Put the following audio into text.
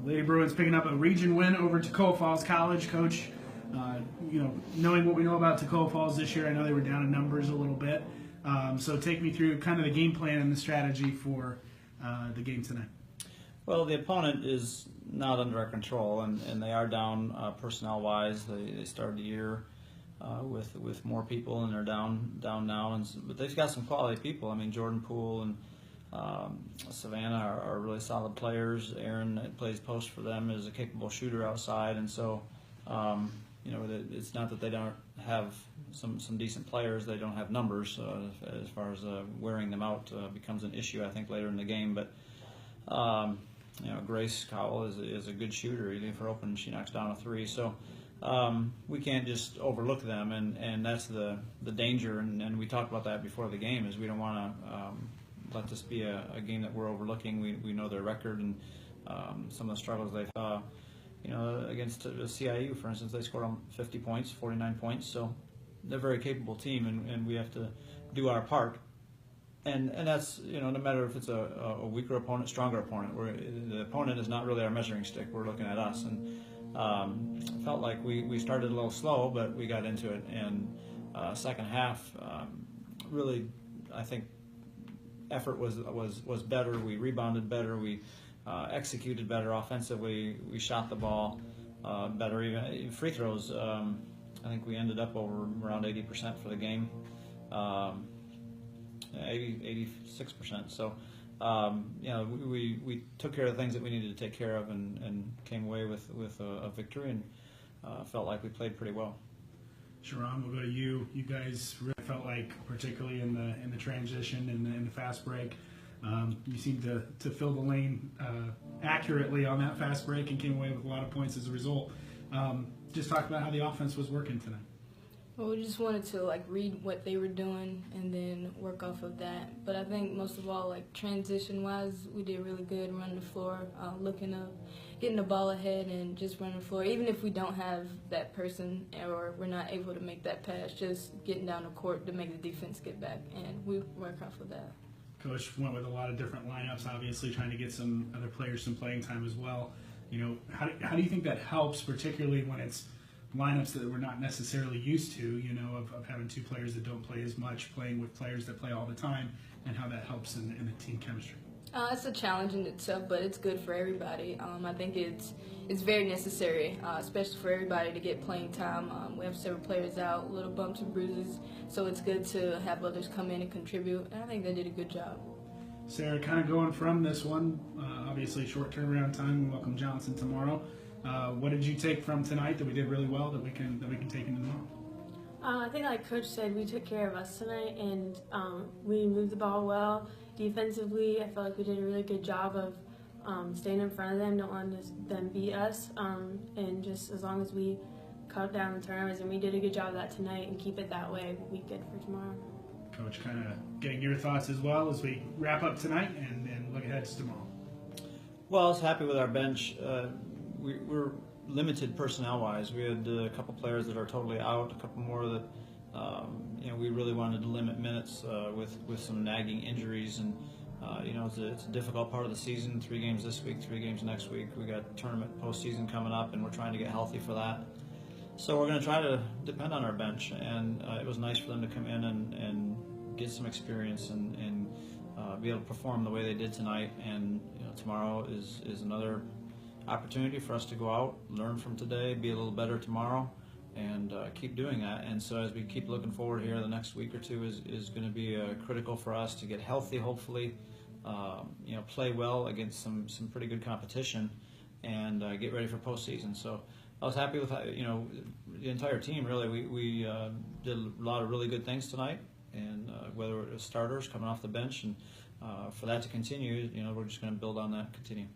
Lady Bruins picking up a region win over Toccoa Falls College. Coach, knowing what we know about Toccoa Falls this year, I know they were down in numbers a little bit. So take me through kind of the game plan and the strategy for the game tonight. Well, the opponent is not under our control, and they are down personnel-wise. They started the year with more people, and they're down now. But they've got some quality people. I mean, Jordan Poole and Savannah are really solid players. Aaron that plays post for them is a capable shooter outside, and so it's not that they don't have some decent players. They don't have numbers as far as wearing them out becomes an issue, I think, later in the game. But Grace Cowell is a good shooter. Even if her open, she knocks down a three. So we can't just overlook them, and that's the danger. And we talked about that before the game. Is we don't want to let this be a game that we're overlooking. We know their record and some of the struggles they've against CIU, for instance, they scored on 50 points, 49 points. So they're a very capable team, and we have to do our part. And that's, no matter if it's a weaker opponent, stronger opponent. The opponent is not really our measuring stick. We're looking at us. And felt like we started a little slow, but we got into it. And second half, really, I think effort was better. We rebounded better. We executed better offensively. We shot the ball better. Even free throws, I think we ended up around 80% for the game. 86%. So, we took care of the things that we needed to take care of and came away with a victory, and felt like we played pretty well. Sha'Ron, we'll go to you. You guys really felt like, particularly in the transition and in the fast break, you seemed to fill the lane accurately on that fast break and came away with a lot of points as a result. Just talk about how the offense was working tonight. Well, we just wanted to read what they were doing and then work off of that. But I think most of all, transition-wise, we did really good running the floor, looking up, getting the ball ahead, and just running the floor. Even if we don't have that person or we're not able to make that pass, just getting down the court to make the defense get back, and we work off of that. Coach went with a lot of different lineups, obviously trying to get some other players some playing time as well. How do you think that helps, particularly when it's lineups that we're not necessarily used to, of having two players that don't play as much, playing with players that play all the time, and how that helps in the team chemistry? It's a challenge in itself, but it's good for everybody. I think it's very necessary, especially for everybody to get playing time. We have several players out, little bumps and bruises, so it's good to have others come in and contribute, and I think they did a good job. Sarah, kind of going from this one, obviously short turnaround time. We welcome Johnson tomorrow. What did you take from tonight that we did really well that we can take into tomorrow? I think, like Coach said, we took care of us tonight, and we moved the ball well. Defensively, I felt like we did a really good job of staying in front of them, don't let them beat us, and just as long as we cut down the turnovers, and we did a good job of that tonight and keep it that way, we'll be good for tomorrow. Coach, kind of getting your thoughts as well as we wrap up tonight and look ahead to tomorrow. Well, I was happy with our bench. We're limited personnel-wise. We had a couple players that are totally out, a couple more that we really wanted to limit minutes with some nagging injuries, and it's a difficult part of the season. 3 games this week, 3 games next week. We got tournament postseason coming up, and we're trying to get healthy for that. So we're going to try to depend on our bench, and it was nice for them to come in and get some experience and be able to perform the way they did tonight. And tomorrow is another opportunity for us to go out, learn from today, be a little better tomorrow, and keep doing that. And so as we keep looking forward here, the next week or two is going to be critical for us to get healthy, hopefully, play well against some pretty good competition, and get ready for postseason. So I was happy with the entire team, really. We did a lot of really good things tonight, and whether it was starters coming off the bench, and for that to continue, we're just going to build on that and continue.